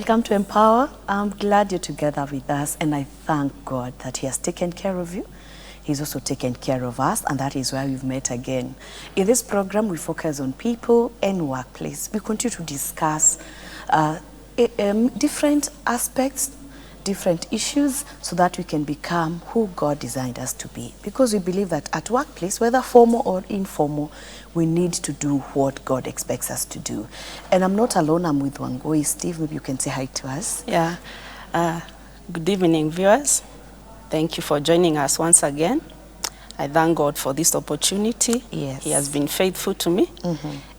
Welcome to Empower. I'm glad you're together with us, and I thank God that He has taken care of you. He's also taken care of us, and that is why we've met again. In this program, we focus on people and workplace. We continue to discuss different aspects, different issues, so that we can become who God designed us to be. Because we believe that at workplace, whether formal or informal, we need to do what God expects us to do. And I'm not alone, I'm with Wangui. Steve, maybe you can say hi to us. Yeah. Good evening, viewers. Thank you for joining us once again. I thank God for this opportunity. Yes. He has been faithful to me.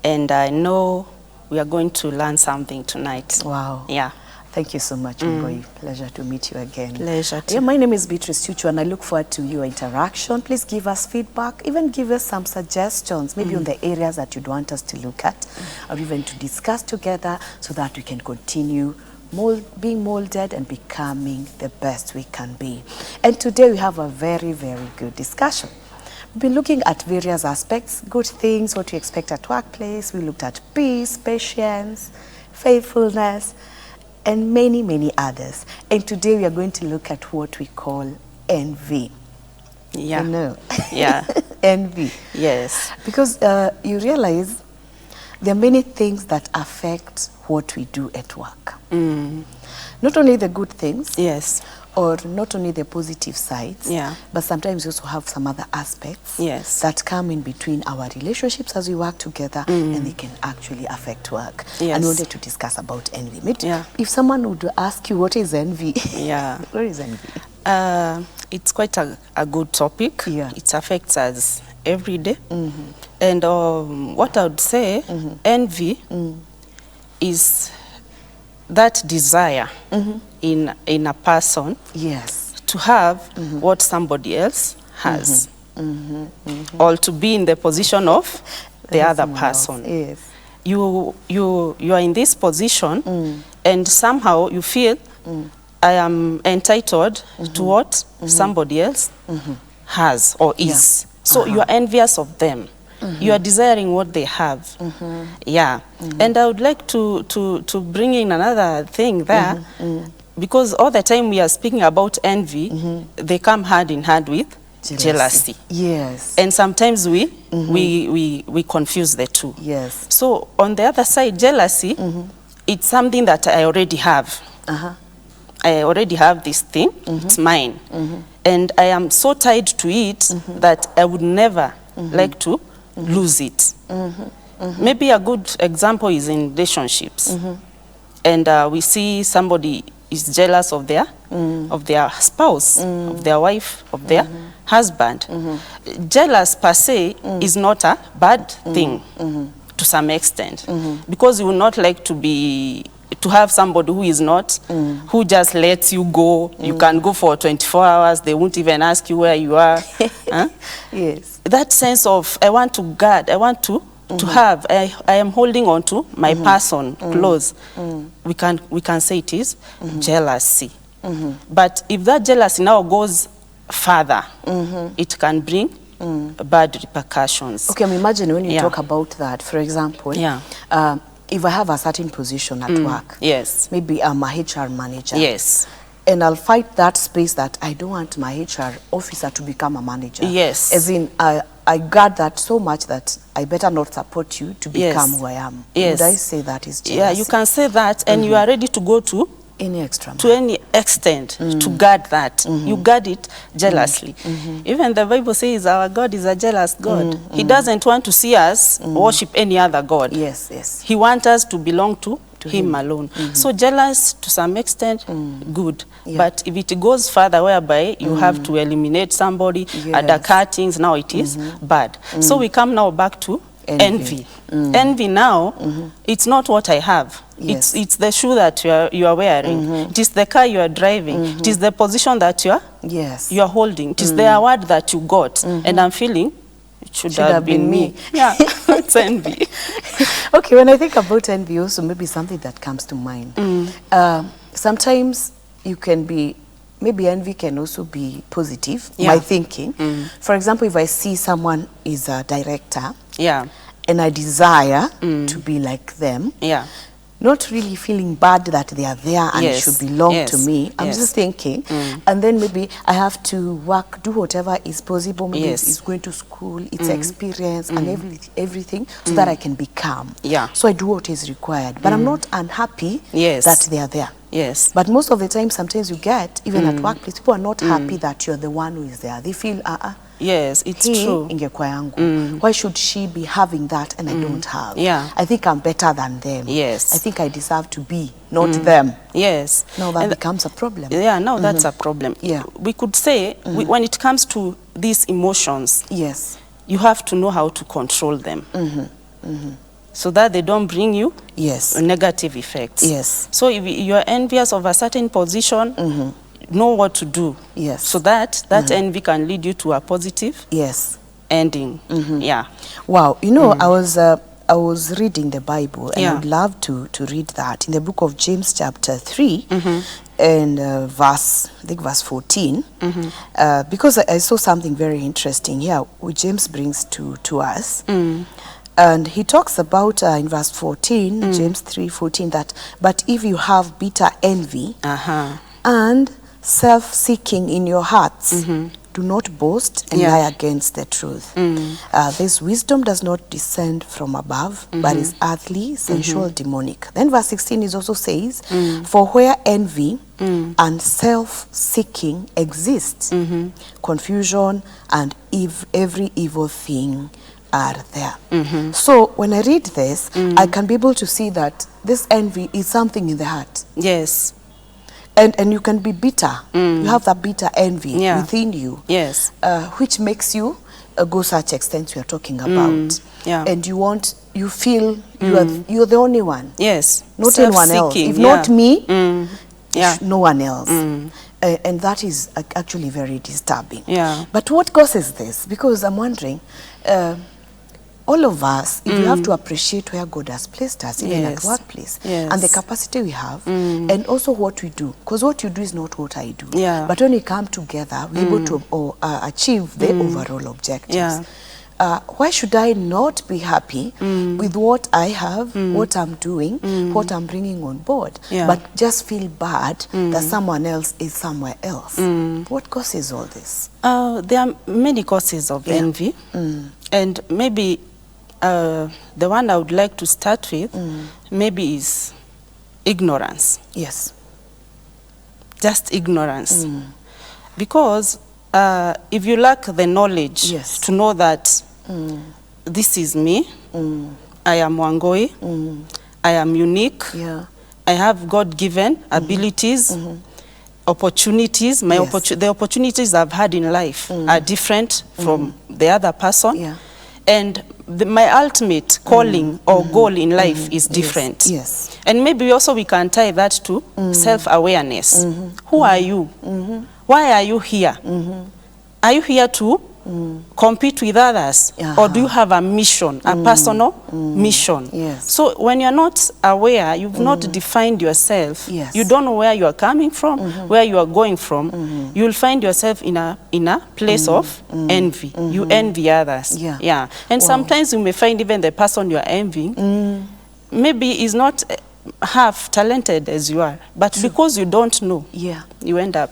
And I know we are going to learn something tonight. Wow. Yeah. Thank you so much, Wangui. Pleasure to meet you again. Pleasure to. Yeah, my name is Beatrice Chuchu, and I look forward to your interaction. Please give us feedback, even give us some suggestions, maybe on the areas that you'd want us to look at, or even to discuss together, so that we can continue being molded and becoming the best we can be. And today we have a very, very good discussion. We've been looking at various aspects, good things, what we expect at workplace. We looked at peace, patience, faithfulness, and many, many others. And today we are going to look at what we call envy. Yeah. You know? Yeah. Envy. Yes. Because you realize there are many things that affect what we do at work. Not only the good things, Yes. or not only the positive sides, Yeah. but sometimes we also have some other aspects Yes. that come in between our relationships as we work together, and they can actually affect work. Yes. And we wanted to discuss about envy. Yeah. If someone would ask you, what is envy? Yeah. What is envy? It's quite a good topic. Yeah. It affects us every day. And what I would say, envy is that desire in a person Yes. to have what somebody else has, or to be in the position of the other Someone else. person. Yes. You are in this position, and somehow you feel I am entitled to what somebody else has or is. So you are envious of them. You are desiring what they have. Yeah. And I would like to bring in another thing there, because all the time we are speaking about envy, they come hand in hand with jealousy. Yes. And sometimes we confuse the two. Yes. So on the other side, jealousy, it's something that I already have. I already have this thing, it's mine. And I am so tied to it that I would never like to lose it. Maybe a good example is in relationships. And we see somebody is jealous of their spouse, of their wife, of their husband. Jealous per se is not a bad thing to some extent, because you would not like to have somebody who is not, who just lets you go. You can go for 24 hours, they won't even ask you where you are. Yes. That sense of, I want to guard, I want to have, I am holding on to my person close. We can say it is jealousy. But if that jealousy now goes further, it can bring bad repercussions. Okay, imagine when you Yeah. talk about that, for example, Yeah. If I have a certain position at work, Yes. maybe I'm a HR manager. Yes. And I'll fight that space that I don't want my HR officer to become a manager. Yes. As in, I guard that so much that I better not support you to become Yes. who I am. Yes. Would I say that is jealousy? Yeah, you can say that, and you are ready to go to Any extra any extent to guard that. You guard it jealously. Even the Bible says our God is a jealous God. He doesn't want to see us worship any other God. Yes, yes. He wants us to belong to him alone. So jealous to some extent, good. Yeah. But if it goes further, whereby you have to eliminate somebody, undercut things, now it is bad. So we come now back to envy. Envy now, it's not what I have. Yes. It's the shoe that you are wearing. It is the car you are driving. It is the position that you are holding. It is the award that you got. And I'm feeling it should have been me. Yeah, it's envy. Okay, when I think about envy also, maybe something that comes to mind. Sometimes you can be, maybe envy can also be positive, my thinking. For example, if I see someone is a director, Yeah. and I desire to be like them, Yeah. not really feeling bad that they are there and Yes, should belong yes, to me. I'm yes. just thinking, and then maybe I have to work, do whatever is possible. Maybe Yes. it's going to school, it's experience and everything, so that I can be calm. Yeah. So I do what is required, but I'm not unhappy Yes. that they are there. Yes. But most of the time, sometimes you get, even at workplace, people are not happy that you're the one who is there. They feel, Yes, it's hii true. ingekuwa yangu. Why should she be having that and I don't have? Yeah. I think I'm better than them. Yes. I think I deserve to be, not them. Yes. Now that And becomes a problem. yeah, now that's a problem. Yeah. We could say when it comes to these emotions, Yes. you have to know how to control them. So that they don't bring you Yes. negative effects. Yes. So if you're envious of a certain position, know what to do. Yes. So that envy can lead you to a positive Yes. ending. Yeah. Wow. You know, I was reading the Bible, and I Yeah. would love to read that in the book of James chapter 3 and verse 14, because I saw something very interesting here which James brings to us. And he talks about in verse 14, James 3:14, that but if you have bitter envy and self-seeking in your hearts, do not boast and lie against the truth. This wisdom does not descend from above, but is earthly, sensual, demonic. Then verse 16 is also says, for where envy and self-seeking exists, confusion and every evil thing are there. So when I read this, I can be able to see that this envy is something in the heart. Yes. And you can be bitter. You have that bitter envy Yeah. within you, Yes. which makes you go such extent we are talking about. Yeah. And you feel you're the only one, Yes. not anyone else. Self-seeking, If not me, Yeah. no one else. And that is actually very disturbing. Yeah. But what causes this? Because I'm wondering, all of us, if you have to appreciate where God has placed us, even at Yes. workplace, Yes. and the capacity we have, and also what we do. Because what you do is not what I do. Yeah. But when we come together, we're able to achieve the overall objectives. Yeah. Why should I not be happy with what I have, what I'm doing, what I'm bringing on board, Yeah. but just feel bad that someone else is somewhere else? What causes all this? There are many causes of envy, and maybe the one I would like to start with maybe is ignorance. Yes. Just ignorance. Because if you lack the knowledge Yes. to know that this is me, I am Wangoi, I am unique, Yeah. I have God-given abilities, opportunities. Yes. The opportunities I've had in life are different from the other person. Yeah. And my ultimate calling or goal in life is different. Yes. And maybe also we can tie that to self-awareness. Who are you? Why are you here? Are you here to compete with others? Or do you have a mission, a personal mission? Yes. So when you're not aware, you've not defined yourself, Yes. you don't know where you are coming from, where you are going from, you'll find yourself in a place of envy. You envy others. Yeah. And Wow. sometimes you may find even the person you're envying maybe is not half talented as you are, but because you don't know, Yeah. you end up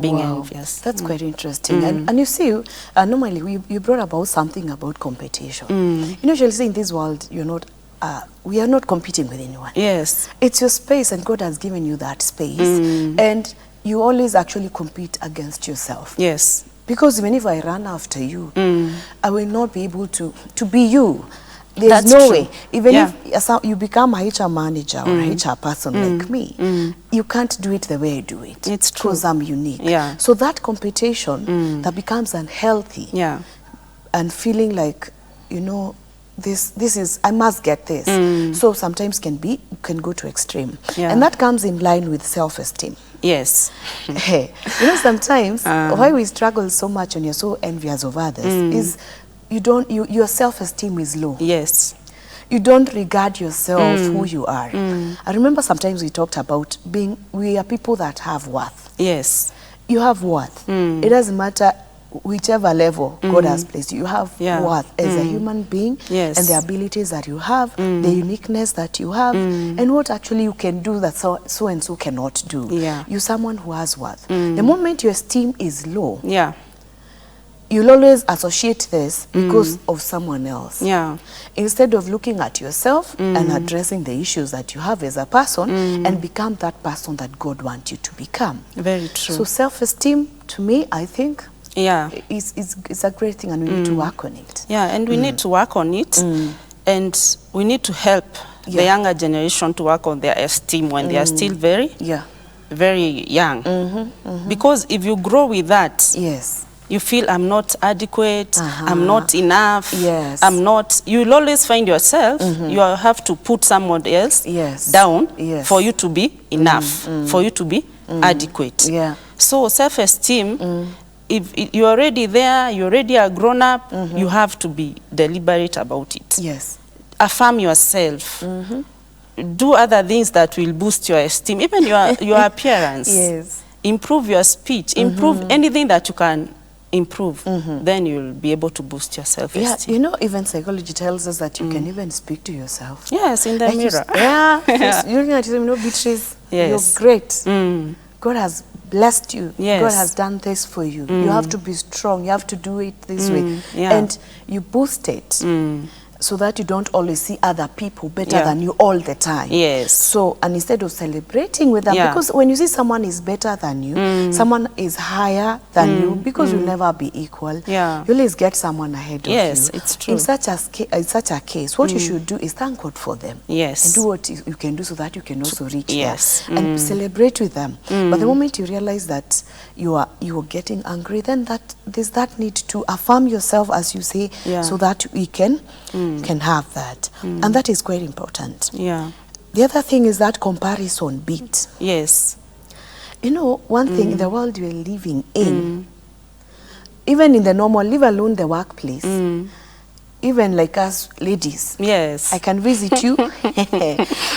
being Wow. envious. That's quite interesting. And you see, normally you brought about something about competition. You know, Chelsea, in this world, we are not competing with anyone. Yes. It's your space, and God has given you that space. And you always actually compete against yourself. Yes. Because even if I run after you, I will not be able to be you. There's That's no true. way. Even Yeah. if you become a HR manager or a HR person like me, you can't do it the way I do it. It's true. Because I'm unique. Yeah. So that competition that becomes unhealthy Yeah. and feeling like, this is, I must get this. So sometimes can go to extreme. Yeah. And that comes in line with self-esteem. Yes. Hey, sometimes why we struggle so much when you're so envious of others is your self-esteem is low. Yes. You don't regard yourself who you are. I remember sometimes we talked about we are people that have worth. Yes. You have worth. It doesn't matter whichever level God has placed you. You have worth as a human being, Yes. and the abilities that you have, the uniqueness that you have, and what actually you can do that so and so cannot do. Yeah. You're someone who has worth. The moment your esteem is low, Yeah. you'll always associate this because of someone else. Yeah. Instead of looking at yourself and addressing the issues that you have as a person and become that person that God wants you to become. Very true. So self-esteem, to me, I think, Yeah. is a great thing, and we need to work on it. Yeah, and we need to work on it, and we need to help the younger generation to work on their esteem when they are still very young. Because if you grow with that, Yes. you feel I'm not adequate, I'm not enough, Yes. I'm not, you'll always find yourself, you have to put someone else down for you to be enough, for you to be adequate. Yeah. So self-esteem, if you're already there, you already are grown up, you have to be deliberate about it. Yes. Affirm yourself. Do other things that will boost your esteem, even your appearance. Yes. Improve your speech, improve anything that you can improve, then you'll be able to boost your self-esteem. Yeah, you know, even psychology tells us that you can even speak to yourself. Yes, in the Like mirror. You're looking at yourself, you know, Beatrice, Yes. you're great. God has blessed you. Yes. God has done this for you. You have to be strong. You have to do it this way. Yeah. And you boost it so that you don't always see other people better than you all the time. Yes. So, and instead of celebrating with them, because when you see someone is better than you, someone is higher than you, because you'll never be equal, you always get someone ahead of you. Yes, it's true. In such a case, what you should do is thank God for them. Yes. And do what you can do so that you can also reach Yes. there. And celebrate with them. But the moment you realize that you are getting angry, then there's that need to affirm yourself, as you say, so that we can have that. And that is quite important. Yeah. The other thing is that comparison bit. Yes. You know, one thing in the world we're living in, even in the normal, leave alone the workplace, even like us ladies. Yes. I can visit you.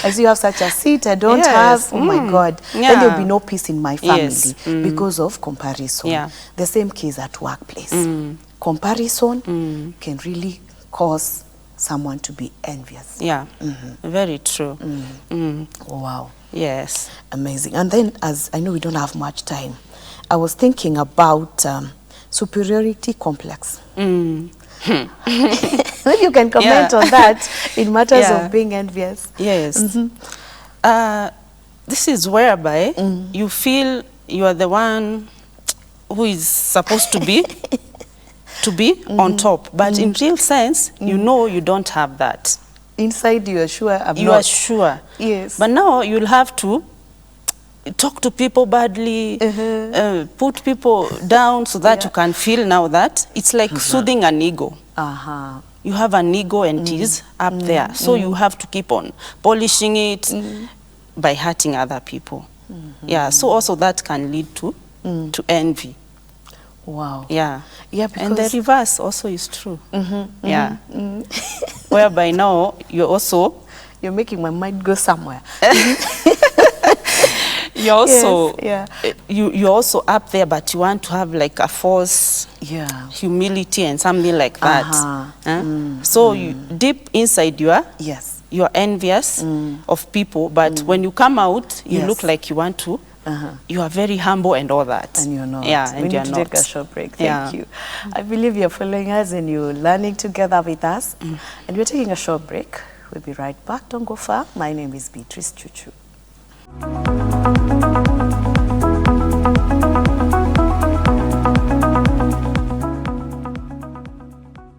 As you have such a seat, I don't Yes. have. Oh my God. Yeah. Then there'll be no peace in my family Yes. because of comparison. Yeah. The same case at workplace. Comparison can really cause someone to be envious. Yeah. Very true. Wow. Yes. Amazing. And then, as I know we don't have much time, I was thinking about superiority complex. Maybe you can comment on that in matters of being envious. Yes. This is whereby you feel you are the one who is supposed to be on top, but in real sense, you know you don't have that. Inside you are sure You are sure. Yes. But now you'll have to talk to people badly, put people down so that you can feel now that it's like soothing an ego. You have an ego and it is up there. So you have to keep on polishing it by hurting other people. Yeah, so also that can lead to envy. Wow. Yeah. Yeah, because and the reverse also is true. Yeah. Whereby now you're making my mind go somewhere. You're also Yes, you're also up there, but you want to have like a false humility and something like that. So you deep inside you are envious of people, but when you come out, you look like you want to. You are very humble and all that. And you're not. Yeah, we and need you're to not. take a short break. Thank you. I believe you're following us and you're learning together with us. And we're taking a short break. We'll be right back. Don't go far. My name is Beatrice Chuchu.